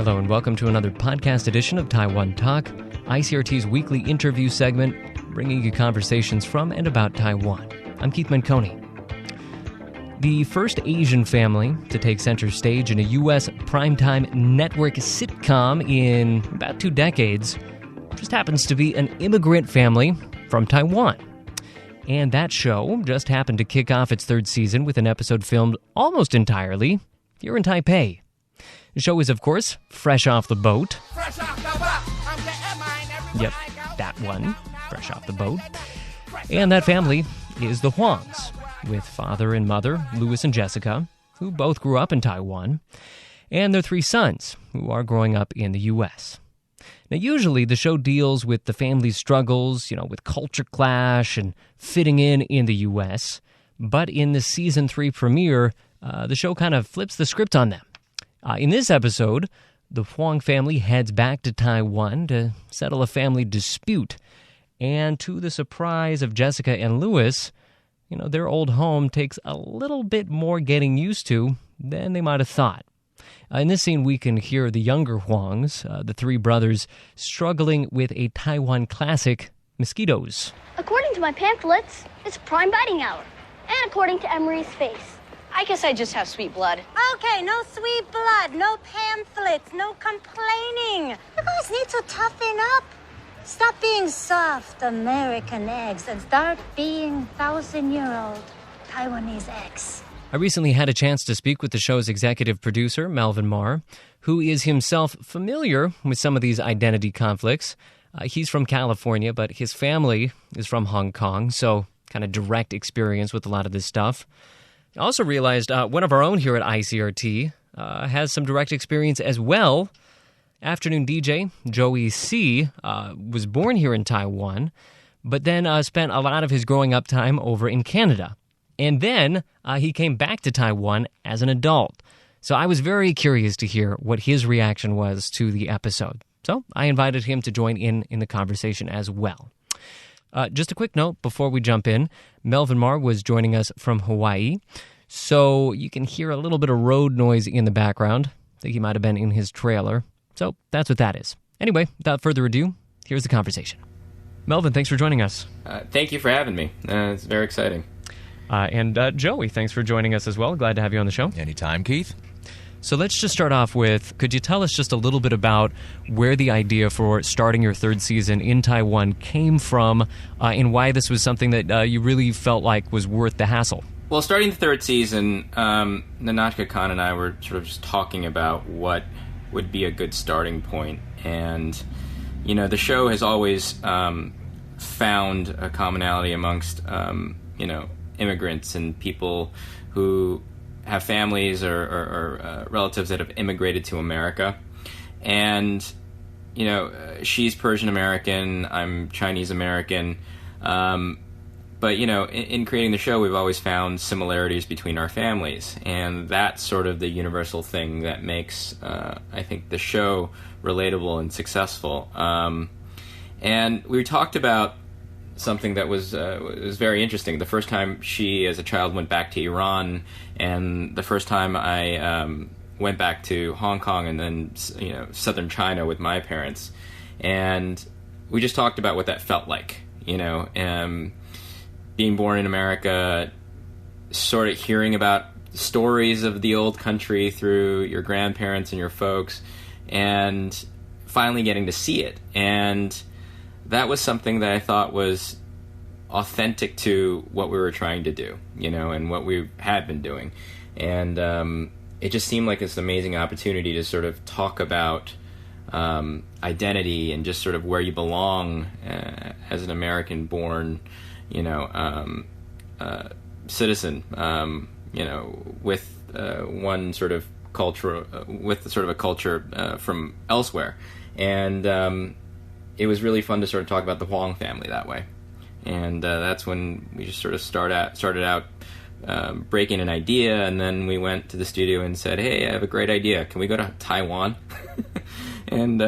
Hello and welcome to another podcast edition of Taiwan Talk, ICRT's weekly interview segment, bringing you conversations from and about Taiwan. I'm Keith Manconi. The first Asian family to take center stage in a U.S. primetime network sitcom in about 2 decades just happens to be an immigrant family from Taiwan. And that show just happened to kick off its 3rd season with an episode filmed almost entirely here in Taipei. The show is, of course, Fresh Off the Boat. Fresh off the boat. Yep, that one, Fresh Off the Boat. And that family is the Huangs, with father and mother, Louis and Jessica, who both grew up in Taiwan, and their 3 sons, who are growing up in the U.S. Now, usually the show deals with the family's struggles, with culture clash and fitting in the U.S., but in the Season 3 premiere, the show kind of flips the script on them. In this episode, the Huang family heads back to Taiwan to settle a family dispute. And to the surprise of Jessica and Louis, their old home takes a little bit more getting used to than they might have thought. In this scene, we can hear the younger Huangs, the 3 brothers, struggling with a Taiwan classic, mosquitoes. According to my pamphlets, it's prime biting hour. And according to Emery's face. I guess I just have sweet blood. Okay, no sweet blood, no pamphlets, no complaining. You guys need to toughen up. Stop being soft American eggs and start being 1,000-year-old Taiwanese eggs. I recently had a chance to speak with the show's executive producer, Melvin Mar, who is himself familiar with some of these identity conflicts. He's from California, but his family is from Hong Kong, so kind of direct experience with a lot of this stuff. I also realized one of our own here at ICRT has some direct experience as well. Afternoon DJ Joey C. Was born here in Taiwan, but then spent a lot of his growing up time over in Canada. And then he came back to Taiwan as an adult. So I was very curious to hear what his reaction was to the episode. So I invited him to join in the conversation as well. Just a quick note before we jump in, Melvin Mar was joining us from Hawaii, so you can hear a little bit of road noise in the background. I think he might have been in his trailer. So that's what that is. Anyway, without further ado, here's the conversation. Melvin, thanks for joining us. Thank you for having me. It's very exciting. And Joey, thanks for joining us as well. Glad to have you on the show. Anytime, Keith. So let's just start off with, could you tell us just a little bit about where the idea for starting your 3rd season in Taiwan came from and why this was something that you really felt like was worth the hassle? Well, starting the 3rd season, Nanachka Khan and I were sort of just talking about what would be a good starting point. And, the show has always found a commonality amongst, immigrants and people who have families or relatives that have immigrated to America. And, she's Persian American, I'm Chinese American. But, in creating the show, we've always found similarities between our families. And that's sort of the universal thing that makes, I think, the show relatable and successful. And we talked about something that was very interesting. The first time she, as a child, went back to Iran, and the first time I went back to Hong Kong and then, southern China with my parents. And we just talked about what that felt like, being born in America, sort of hearing about stories of the old country through your grandparents and your folks, and finally getting to see it. And that was something that I thought was authentic to what we were trying to do, and what we had been doing. And it just seemed like this amazing opportunity to sort of talk about identity and just sort of where you belong as an American-born, citizen, with one sort of culture, with sort of a culture from elsewhere. And it was really fun to sort of talk about the Huang family that way. And that's when we just sort of started out breaking an idea, and then we went to the studio and said, hey, I have a great idea. Can we go to Taiwan? And,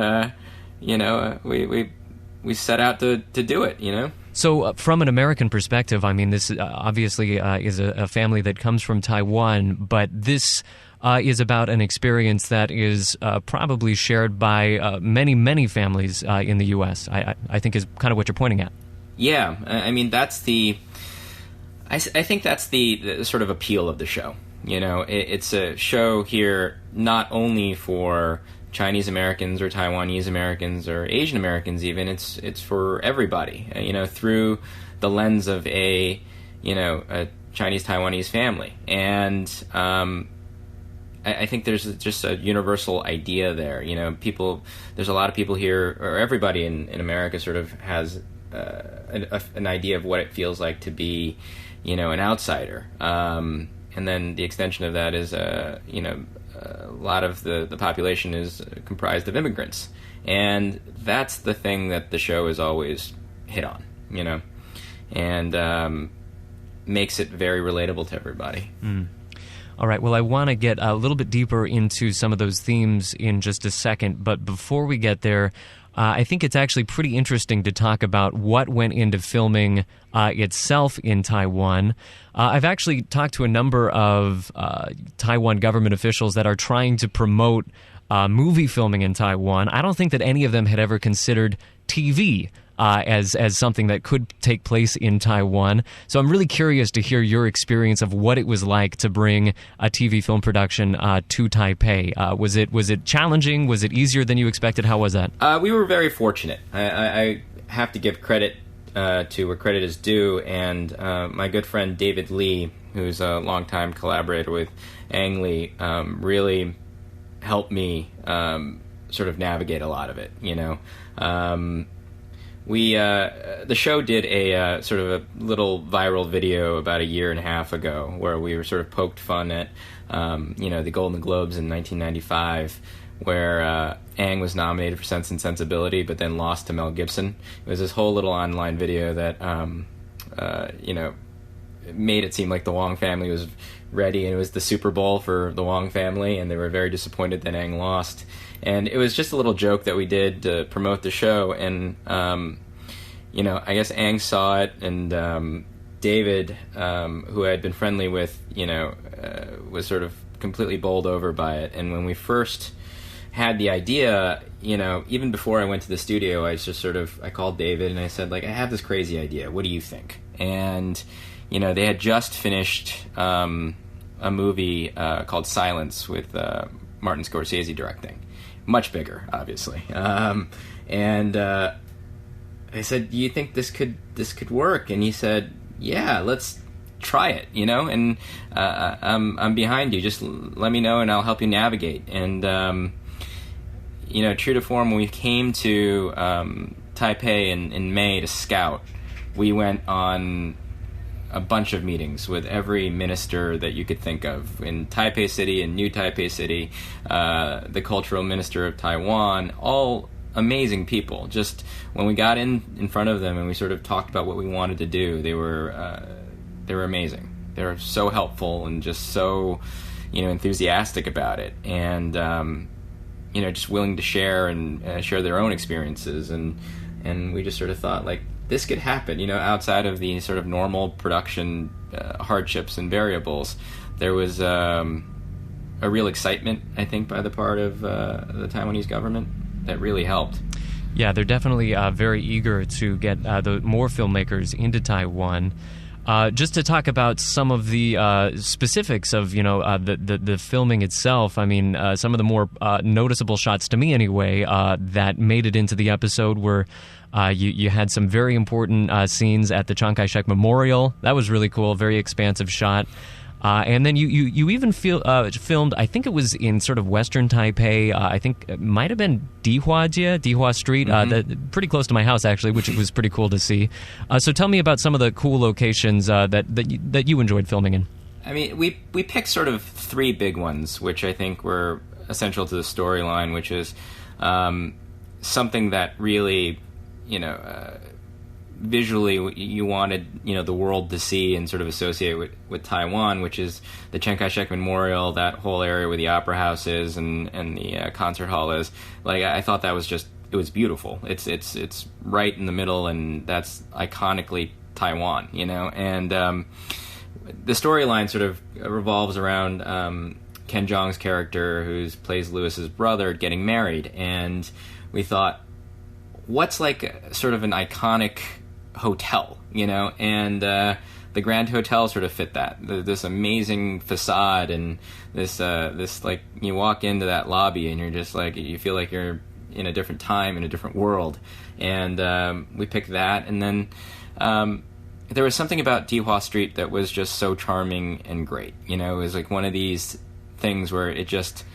we set out to do it, So from an American perspective, I mean, this obviously is a family that comes from Taiwan, but this is about an experience that is probably shared by many, many families in the U.S., I think is kind of what you're pointing at. Yeah, I mean, that's I think that's the sort of appeal of the show. You know, it's a show here not only for Chinese Americans or Taiwanese Americans or Asian Americans even. It's for everybody, you know, through the lens of a Chinese Taiwanese family. And I think there's just a universal idea there. You know, there's a lot of people here, or everybody in America sort of has an idea of what it feels like to be, you know, an outsider. And then the extension of that is, a lot of the population is comprised of immigrants. And that's the thing that the show has always hit on, you know, and makes it very relatable to everybody. Mm. All right, well, I want to get a little bit deeper into some of those themes in just a second, but before we get there, I think it's actually pretty interesting to talk about what went into filming itself in Taiwan. I've actually talked to a number of Taiwan government officials that are trying to promote movie filming in Taiwan. I don't think that any of them had ever considered TV as something that could take place in Taiwan. So I'm really curious to hear your experience of what it was like to bring a TV film production to Taipei. Was it challenging? Was it easier than you expected? How was that? We were very fortunate. I have to give credit to where credit is due, and my good friend David Lee, who's a longtime collaborator with Ang Lee, really helped me sort of navigate a lot of it, you know. The show did a sort of a little viral video about a year and a half ago where we were sort of poked fun at, the Golden Globes in 1995, where Ang was nominated for Sense and Sensibility, but then lost to Mel Gibson. It was this whole little online video that, made it seem like the Wong family was ready, and it was the Super Bowl for the Wong family, and they were very disappointed that Ang lost. And it was just a little joke that we did to promote the show, and, I guess Ang saw it, and David, who I had been friendly with, was sort of completely bowled over by it. And when we first had the idea, even before I went to the studio, I called David, and I said, I have this crazy idea. What do you think? And, they had just finished a movie called Silence with Martin Scorsese directing. Much bigger, obviously. And I said, "Do you think this could work?" And he said, "Yeah, let's try it." And I'm behind you. Just let me know, and I'll help you navigate. And true to form, when we came to Taipei in May to scout, we went on a bunch of meetings with every minister that you could think of in Taipei City and New Taipei City, the cultural minister of Taiwan, all amazing people. Just when we got in front of them and we sort of talked about what we wanted to do, they were amazing. They were so helpful and just so enthusiastic about it, and just willing to share and share their own experiences, and we just sort of thought, this could happen, outside of the sort of normal production hardships and variables. There was a real excitement, I think, by the part of the Taiwanese government that really helped. Yeah, they're definitely very eager to get more filmmakers into Taiwan. Just to talk about some of the specifics of the filming itself. I mean, some of the more noticeable shots to me, anyway, that made it into the episode were you had some very important scenes at the Chiang Kai-shek Memorial. That was really cool, very expansive shot. And then you even filmed, I think it was in sort of western Taipei. I think it might have been Dihua Street, pretty close to my house, actually, which was pretty cool to see. So tell me about some of the cool locations that you enjoyed filming in. I mean, we picked sort of three big ones, which I think were essential to the storyline, which is something that really, visually you wanted the world to see and sort of associate with Taiwan, which is the Chiang Kai-shek Memorial, that whole area where the opera house is and the concert hall is. I thought that was it was beautiful. It's right in the middle, and that's iconically Taiwan, and the storyline sort of revolves around Ken Jeong's character, who plays Lewis's brother, getting married, and we thought, what's like sort of an iconic hotel, and the Grand Hotel sort of fit that. This amazing facade, and this like, you walk into that lobby and you're just like, you feel like you're in a different time, in a different world, and we picked that. And then there was something about Dihua Street that was just so charming and great. It was like one of these things where it just,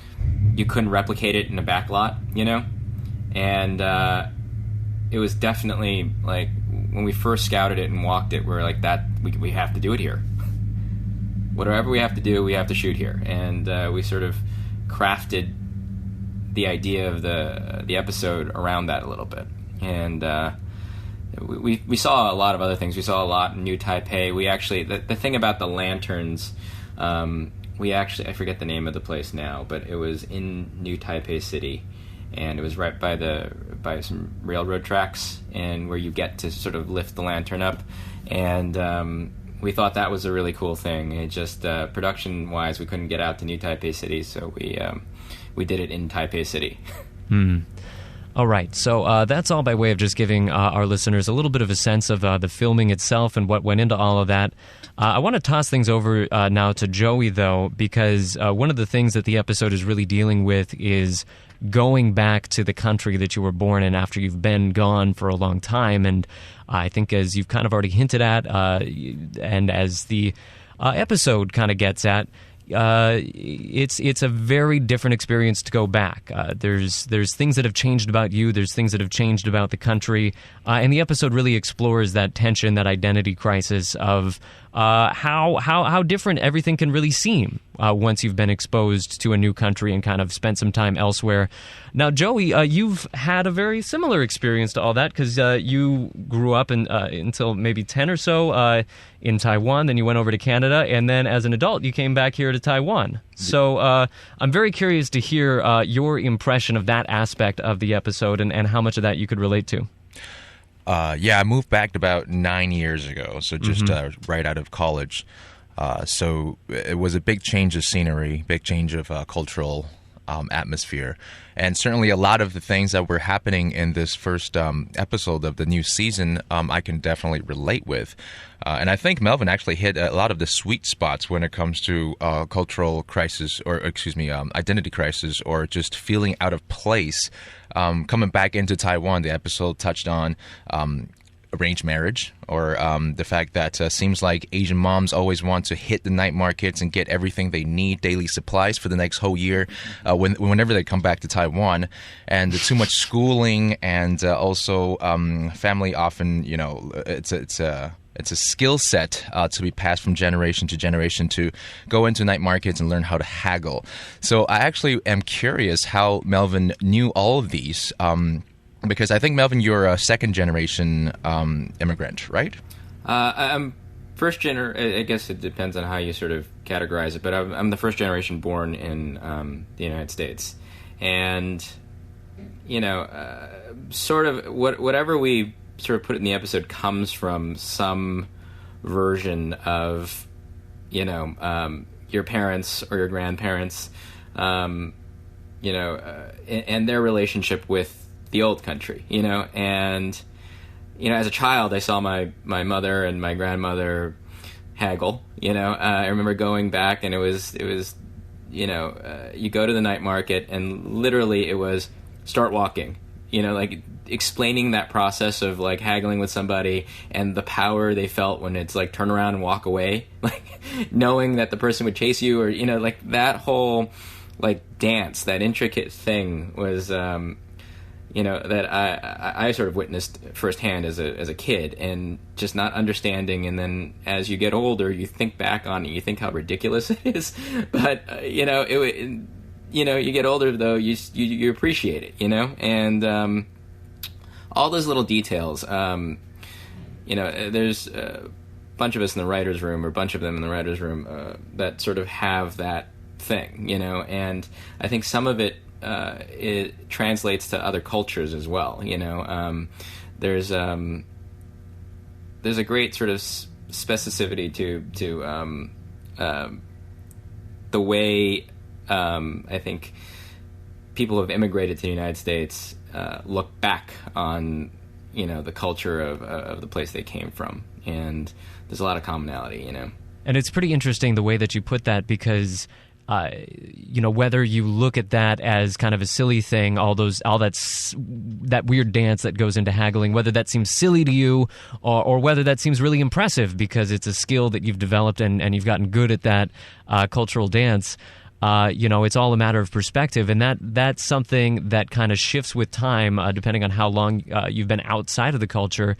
you couldn't replicate it in a back lot, and it was definitely like, when we first scouted it and walked it, we were like, that we have to do it here. Whatever we have to do, we have to shoot here. And we sort of crafted the idea of the episode around that a little bit. And we saw a lot of other things. We saw a lot in New Taipei. We actually, the thing about the lanterns, I forget the name of the place now, but it was in New Taipei City, and it was right by some railroad tracks, and where you get to sort of lift the lantern up, and we thought that was a really cool thing. It just, production-wise, we couldn't get out to New Taipei City, so we did it in Taipei City. All right, so that's all by way of just giving our listeners a little bit of a sense of the filming itself and what went into all of that. I want to toss things over now to Joey, though, because one of the things that the episode is really dealing with is going back to the country that you were born in after you've been gone for a long time. And I think, as you've kind of already hinted at, and as the episode kind of gets at, it's a very different experience to go back. There's things that have changed about you. There's things that have changed about the country. And the episode really explores that tension, that identity crisis of how different everything can really seem once you've been exposed to a new country and kind of spent some time elsewhere. Now, Joey, you've had a very similar experience to all that, because you grew up until maybe 10 or so in Taiwan, then you went over to Canada, and then as an adult you came back here to Taiwan. So I'm very curious to hear your impression of that aspect of the episode and how much of that you could relate to. I moved back about 9 years ago, so just right out of college. So it was a big change of scenery, big change of cultural atmosphere. And certainly a lot of the things that were happening in this first episode of the new season, I can definitely relate with. And I think Melvin actually hit a lot of the sweet spots when it comes to cultural crisis, or identity crisis, or just feeling out of place. Coming back into Taiwan, the episode touched on arranged marriage, or the fact that seems like Asian moms always want to hit the night markets and get everything they need, daily supplies for the next whole year, whenever they come back to Taiwan. And too much schooling, and also family often, it's a skill set to be passed from generation to generation to go into night markets and learn how to haggle. So I actually am curious how Melvin knew all of these, because I think, Melvin, you're a second-generation immigrant, right? I'm first I guess it depends on how you sort of categorize it, but I'm the first generation born in the United States. And, sort of whatever we sort of put in the episode comes from some version of, your parents or your grandparents, and their relationship with the old country, and, as a child, I saw my mother and my grandmother haggle, I remember going back, and it was, you go to the night market, and literally it was start walking, like explaining that process of like haggling with somebody and the power they felt when it's like turn around and walk away, like knowing that the person would chase you, or, like that whole like dance, that intricate thing was, that I sort of witnessed firsthand as a kid, and just not understanding. And then as you get older, you think back on it, you think how ridiculous it is. But you get older though, you appreciate it, and all those little details. There's a bunch of us in the writers' room, or a bunch of them in the writers' room, that sort of have that thing, and I think some of it translates to other cultures as well. There's a great sort of specificity to the way I think people who have immigrated to the United States look back on, the culture of the place they came from, and there's a lot of commonality, And it's pretty interesting the way that you put that, because whether you look at that as kind of a silly thing, that weird dance that goes into haggling, whether that seems silly to you, or whether that seems really impressive because it's a skill that you've developed and you've gotten good at that cultural dance. It's all a matter of perspective, and that's something that kind of shifts with time, depending on how long you've been outside of the culture.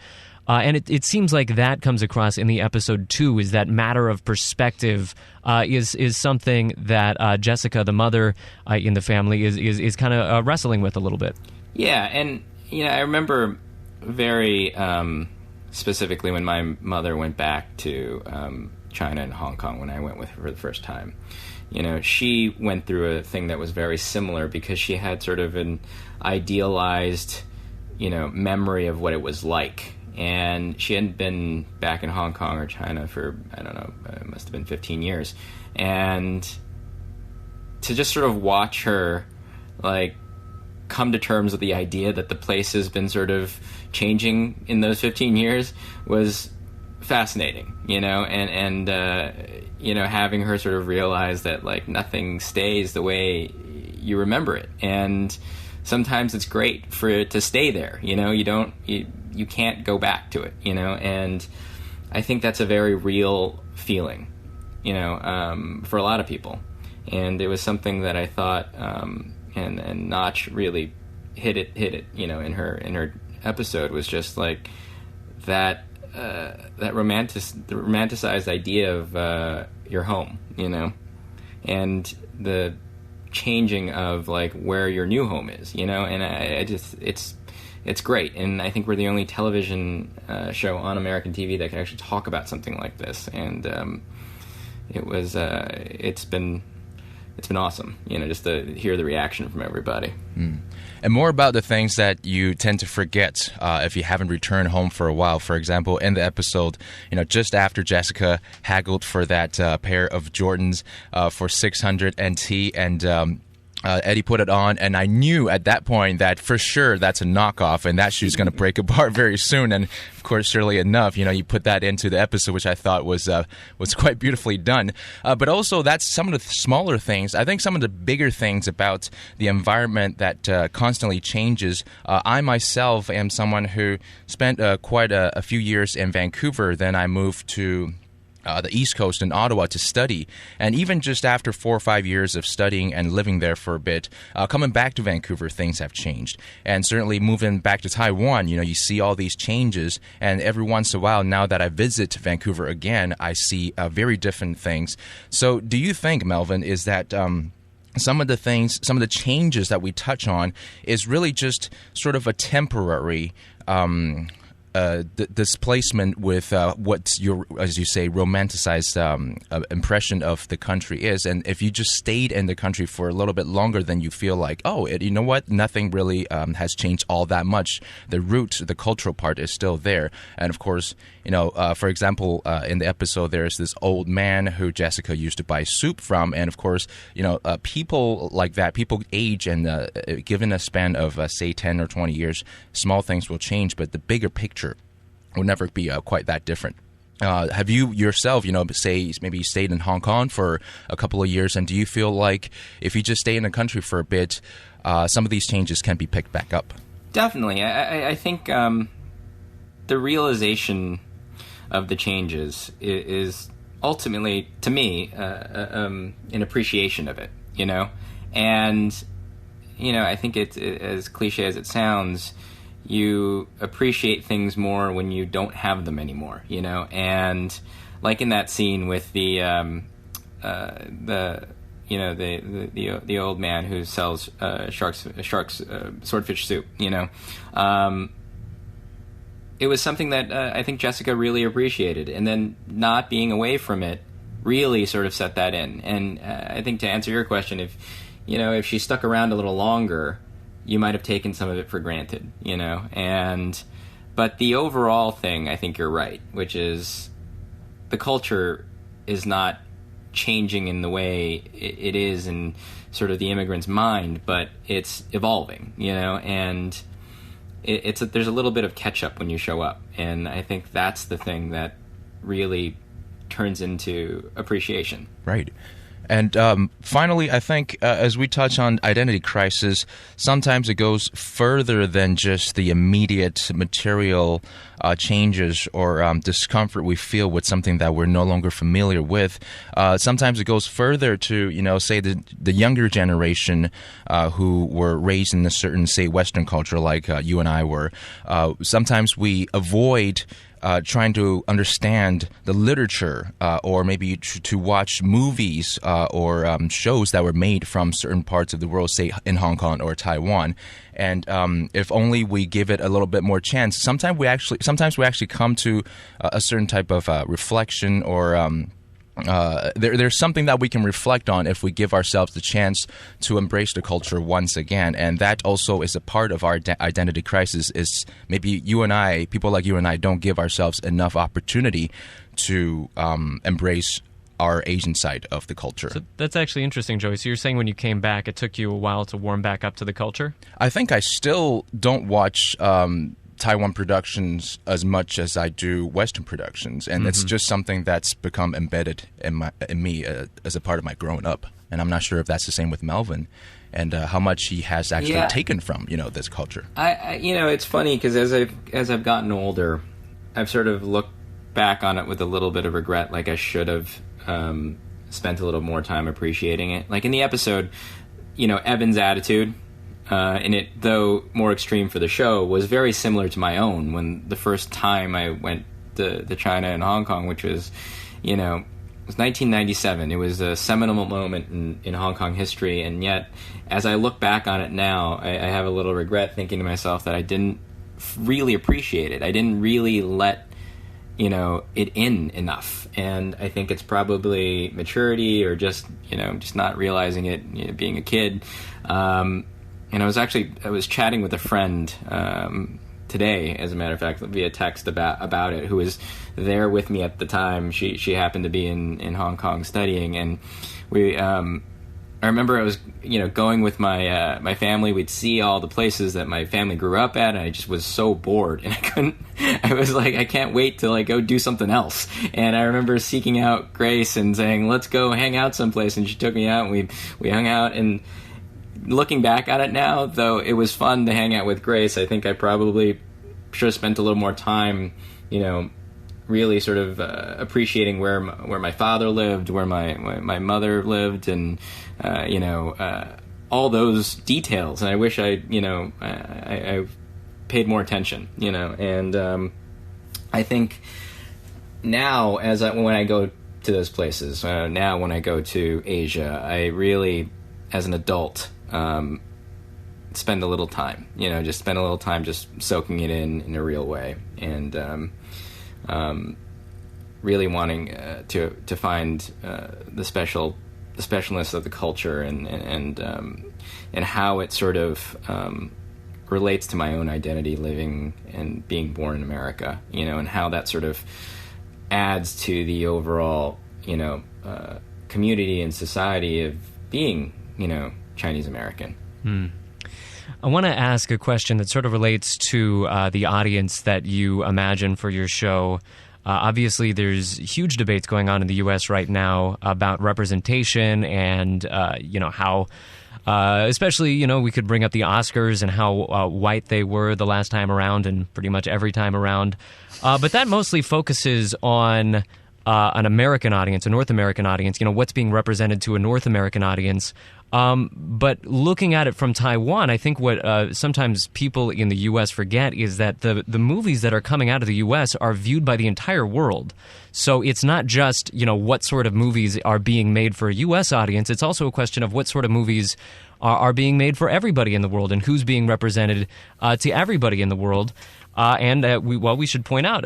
And it seems like that comes across in the episode too, is that matter of perspective is something that Jessica, the mother in the family, is kind of wrestling with a little bit. Yeah, and I remember very specifically when my mother went back to China and Hong Kong when I went with her for the first time. She went through a thing that was very similar because she had sort of an idealized, memory of what it was like. And she hadn't been back in Hong Kong or China for, I don't know, it must have been 15 years. And to just sort of watch her, come to terms with the idea that the place has been sort of changing in those 15 years was fascinating, and having her sort of realize that, nothing stays the way you remember it. And sometimes it's great for it to stay there, you can't go back to it, and I think that's a very real feeling, for a lot of people. And it was something that I thought, and Notch really hit it, in her episode, was just that romanticized idea of your home, and the changing of where your new home is, and I just it's great, and I think we're the only television show on American TV that can actually talk about something like this, and it's been awesome, just to hear the reaction from everybody. And more about the things that you tend to forget if you haven't returned home for a while. For example, in the episode, just after Jessica haggled for that pair of Jordans for 600 NT, and Eddie put it on, and I knew at that point that for sure that's a knockoff, and that shoe's going to break apart very soon. And of course, surely enough, you put that into the episode, which I thought was quite beautifully done. But also, that's some of the smaller things. I think some of the bigger things about the environment that constantly changes. I myself am someone who spent quite a few years in Vancouver. Then I moved to the East Coast in Ottawa to study. And even just after 4 or 5 years of studying and living there for a bit, coming back to Vancouver, things have changed. And certainly moving back to Taiwan, you see all these changes. And every once in a while, now that I visit Vancouver again, I see very different things. So do you think, Melvin, is that some of the changes that we touch on is really just sort of a temporary displacement with what your, as you say, romanticized impression of the country is, and if you just stayed in the country for a little bit longer, then you feel like, you know what, nothing really has changed all that much. The root, the cultural part is still there. And of course, for example, in the episode, there's this old man who Jessica used to buy soup from, and of course, people like that, people age, and given a span of say 10 or 20 years, small things will change, but the bigger picture will never be quite that different. Have you yourself, say maybe you stayed in Hong Kong for a couple of years, and do you feel like if you just stay in the country for a bit, some of these changes can be picked back up? Definitely. I think the realization of the changes is ultimately, to me, an appreciation of it, And, I think it's as cliche as it sounds, you appreciate things more when you don't have them anymore, and like in that scene with the old man who sells sharks swordfish soup, it was something that I think Jessica really appreciated, and then not being away from it really sort of set that in. And I think to answer your question, if she stuck around a little longer, you might have taken some of it for granted, but the overall thing, I think you're right, which is the culture is not changing in the way it is in sort of the immigrant's mind, but it's evolving, and there's a little bit of catch up when you show up, and I think that's the thing that really turns into appreciation. Right. And finally, I think as we touch on identity crisis, sometimes it goes further than just the immediate material changes or discomfort we feel with something that we're no longer familiar with. Sometimes it goes further to, say the younger generation who were raised in a certain, say, Western culture like you and I were. Sometimes we avoid trying to understand the literature or maybe to watch movies or shows that were made from certain parts of the world, say in Hong Kong or Taiwan. And if only we give it a little bit more chance, sometimes we actually come to a certain type of reflection or there's something that we can reflect on if we give ourselves the chance to embrace the culture once again. And that also is a part of our identity crisis, is maybe people like you and I don't give ourselves enough opportunity to embrace our Asian side of the culture. So that's actually interesting, Joey. So you're saying when you came back, it took you a while to warm back up to the culture? I think I still don't watch Taiwan productions as much as I do Western productions, and it's just something that's become embedded in me as a part of my growing up. And I'm not sure if that's the same with Melvin, and how much he has actually taken from this culture. I it's funny because as I've gotten older, I've sort of looked back on it with a little bit of regret, like I should have spent a little more time appreciating it. Like in the episode, Evan's attitude. And it, though more extreme for the show, was very similar to my own when the first time I went to China and Hong Kong, which was, it was 1997. It was a seminal moment in Hong Kong history, and yet, as I look back on it now, I have a little regret thinking to myself that I didn't really appreciate it. I didn't really let it in enough, and I think it's probably maturity or just not realizing it, being a kid. And I was chatting with a friend today, as a matter of fact, via text about it, who was there with me at the time. She happened to be in Hong Kong studying, and we. I remember I was going with my family. We'd see all the places that my family grew up at, and I just was so bored, and I was like, I can't wait to go do something else. And I remember seeking out Grace and saying, let's go hang out someplace, and she took me out, and we hung out. And looking back at it now, though it was fun to hang out with Grace, I think I probably should have spent a little more time, really sort of appreciating where my father lived, where my mother lived, and all those details. And I wish I paid more attention, And I think now, when I go to those places, now when I go to Asia, I really, as an adult, spend a little time, just soaking it in a real way, and really wanting to find the specialness of the culture and how it sort of relates to my own identity, living and being born in America, and how that sort of adds to the overall, community and society of being, Chinese-American. I want to ask a question that sort of relates to the audience that you imagine for your show. Obviously, there's huge debates going on in the U.S. right now about representation and, how, especially, we could bring up the Oscars and how white they were the last time around and pretty much every time around. But that mostly focuses on an American audience, a North American audience, what's being represented to a North American audience. But looking at it from Taiwan, I think what sometimes people in the U.S. forget is that the movies that are coming out of the U.S. are viewed by the entire world. So it's not just, what sort of movies are being made for a U.S. audience. It's also a question of what sort of movies are being made for everybody in the world and who's being represented to everybody in the world. We should point out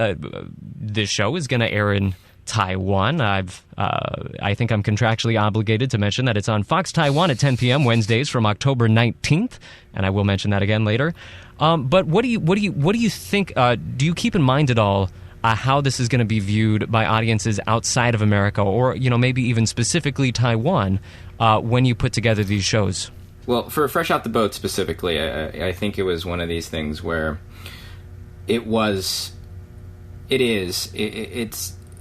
this show is going to air in Taiwan. I think I'm contractually obligated to mention that it's on Fox Taiwan at 10 p.m. Wednesdays from October 19th, and I will mention that again later. But what do you think? Do you keep in mind at all how this is going to be viewed by audiences outside of America, or maybe even specifically Taiwan, when you put together these shows? Well, for Fresh Out the Boat specifically, I think it was one of these things where it's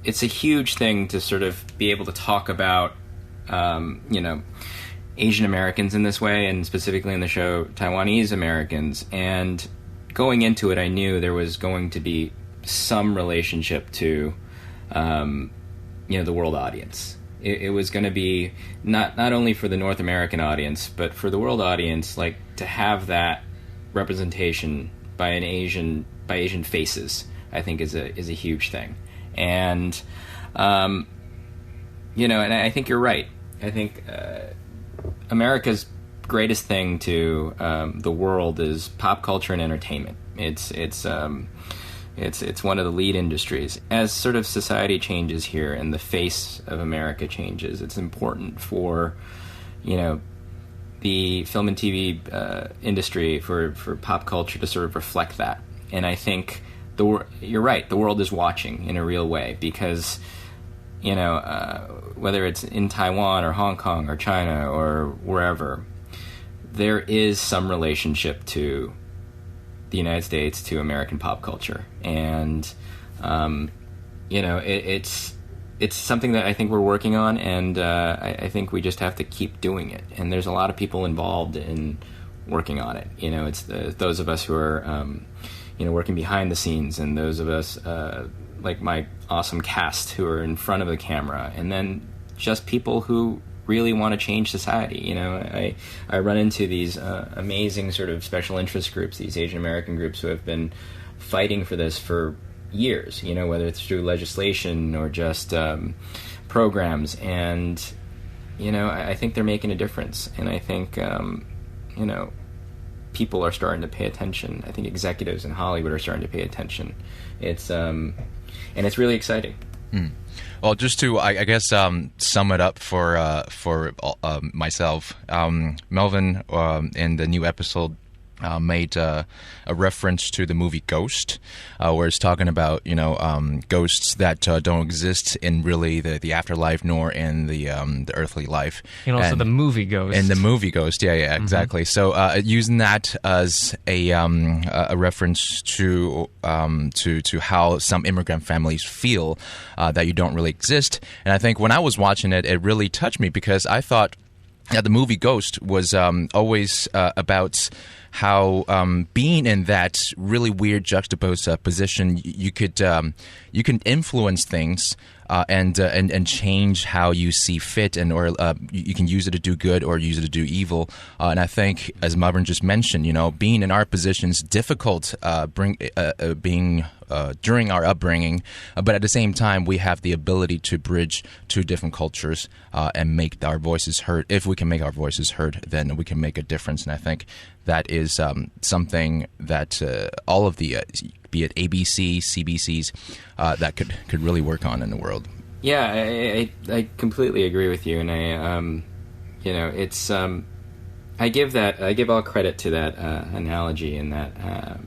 a huge thing to sort of be able to talk about, Asian Americans in this way, and specifically in the show, Taiwanese-Americans. And going into it, I knew there was going to be some relationship to, the world audience. It was going to be not only for the North American audience, but for the world audience, like to have that representation by Asian faces, I think is a huge thing. And and I think you're right. I think America's greatest thing to the world is pop culture and entertainment. It's one of the lead industries. As sort of society changes here and the face of America changes, it's important for, the film and TV industry, for pop culture to sort of reflect that. And I think you're right, the world is watching in a real way, because, whether it's in Taiwan or Hong Kong or China or wherever, there is some relationship to the United States, to American pop culture. And, it's something that I think we're working on, and I think we just have to keep doing it. And there's a lot of people involved in working on it. It's those of us who are, working behind the scenes, and those of us, like my awesome cast, who are in front of the camera, and then just people who really want to change society. I run into these amazing sort of special interest groups, these Asian American groups, who have been fighting for this for years, whether it's through legislation or just programs. And, I think they're making a difference. And I think, people are starting to pay attention. I think executives in Hollywood are starting to pay attention. It's and it's really exciting. Well, just to, I guess, sum it up for myself, Melvin, in the new episode, made a reference to the movie Ghost, where it's talking about ghosts that don't exist in really the afterlife, nor in the earthly life, and also the movie Ghost. And the movie Ghost, yeah, exactly. So using that as a reference to how some immigrant families feel that you don't really exist. And I think when I was watching it, it really touched me, because I thought the movie Ghost was always about how being in that really weird juxtaposed position, you can influence things and change how you see fit, and or you can use it to do good or use it to do evil. And I think, as Melvin just mentioned, being in our positions difficult, being during our upbringing, but at the same time, we have the ability to bridge two different cultures and make our voices heard. If we can make our voices heard, then we can make a difference. And I think that is something that all of the, be it ABC, CBCs, that could really work on in the world. Yeah, I completely agree with you, and it's I give all credit to that analogy, and that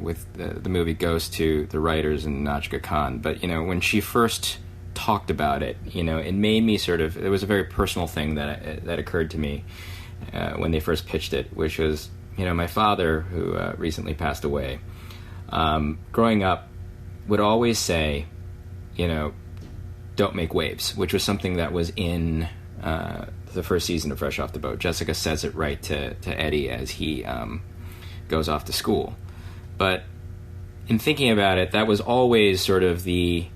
with the movie Ghost, to the writers and Nautica Khan. But when she first talked about it, it made me it was a very personal thing that occurred to me when they first pitched it, which was my father, who recently passed away, growing up, would always say, don't make waves, which was something that was in the first season of Fresh Off the Boat. Jessica says it right to Eddie as he goes off to school. But in thinking about it, that was always sort of the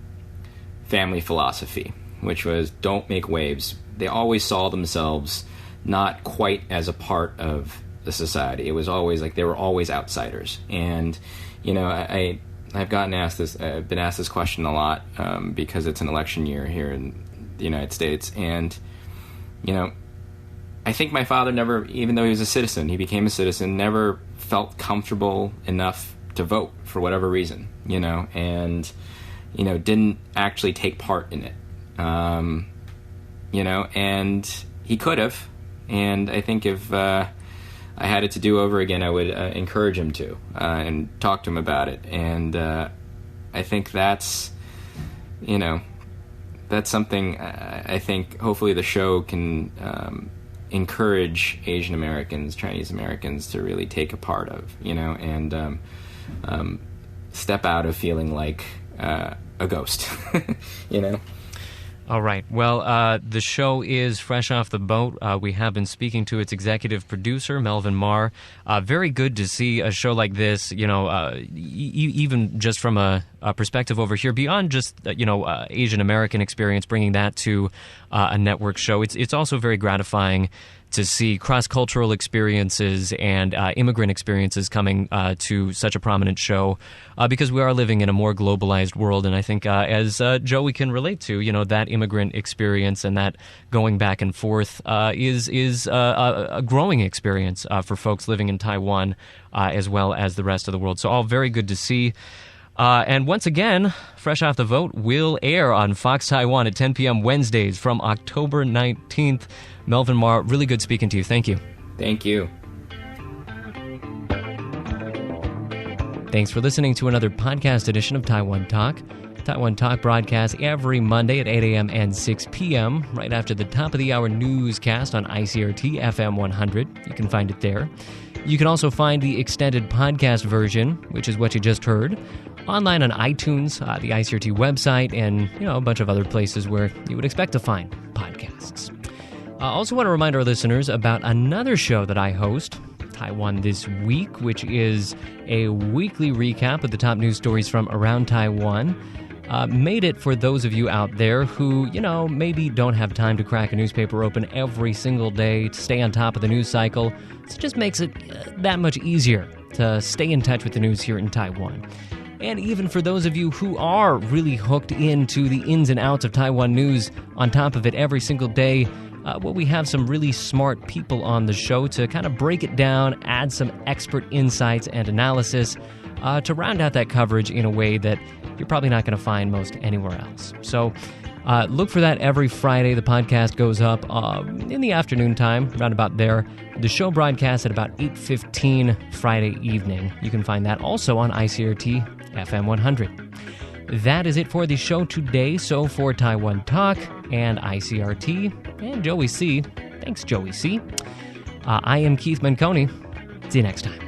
family philosophy, which was don't make waves. They always saw themselves not quite as a part of the society. It was always like they were always outsiders. And I've been asked this question a lot because it's an election year here in the United States. And I think my father never, even though he was a citizen, he became a citizen, never felt comfortable enough to vote for whatever reason, and didn't actually take part in it, and he could have. And I think if I had it to do over again, I would encourage him to and talk to him about it. And I think that's, that's something I think hopefully the show can encourage Asian Americans, Chinese Americans to really take a part of, and step out of feeling like a ghost, All right. Well, the show is fresh off the boat. We have been speaking to its executive producer, Melvin Mar. Very good to see a show like this, even just from a perspective over here, beyond just, Asian American experience, bringing that to a network show. It's also very gratifying to see cross-cultural experiences and immigrant experiences coming to such a prominent show because we are living in a more globalized world. And I think as Joey can relate to, that immigrant experience and that going back and forth is a growing experience for folks living in Taiwan as well as the rest of the world. So all very good to see. And once again, Fresh Off the Vote will air on Fox Taiwan at 10 p.m. Wednesdays from October 19th. Melvin Mar, really good speaking to you. Thank you. Thank you. Thanks for listening to another podcast edition of Taiwan Talk. Taiwan Talk broadcasts every Monday at 8 a.m. and 6 p.m. right after the top of the hour newscast on ICRT FM 100. You can find it there. You can also find the extended podcast version, which is what you just heard, online on iTunes, the ICRT website, and a bunch of other places where you would expect to find podcasts. I also want to remind our listeners about another show that I host, Taiwan This Week, which is a weekly recap of the top news stories from around Taiwan. Made it for those of you out there who, maybe don't have time to crack a newspaper open every single day to stay on top of the news cycle. So it just makes it that much easier to stay in touch with the news here in Taiwan. And even for those of you who are really hooked into the ins and outs of Taiwan news on top of it every single day, we have some really smart people on the show to kind of break it down, add some expert insights and analysis to round out that coverage in a way that you're probably not going to find most anywhere else. So look for that every Friday. The podcast goes up in the afternoon time, around about there. The show broadcasts at about 8:15 Friday evening. You can find that also on ICRT FM 100. That is it for the show today. So for Taiwan Talk and ICRT and Joey C. Thanks, Joey C. I am Keith Manconi. See you next time.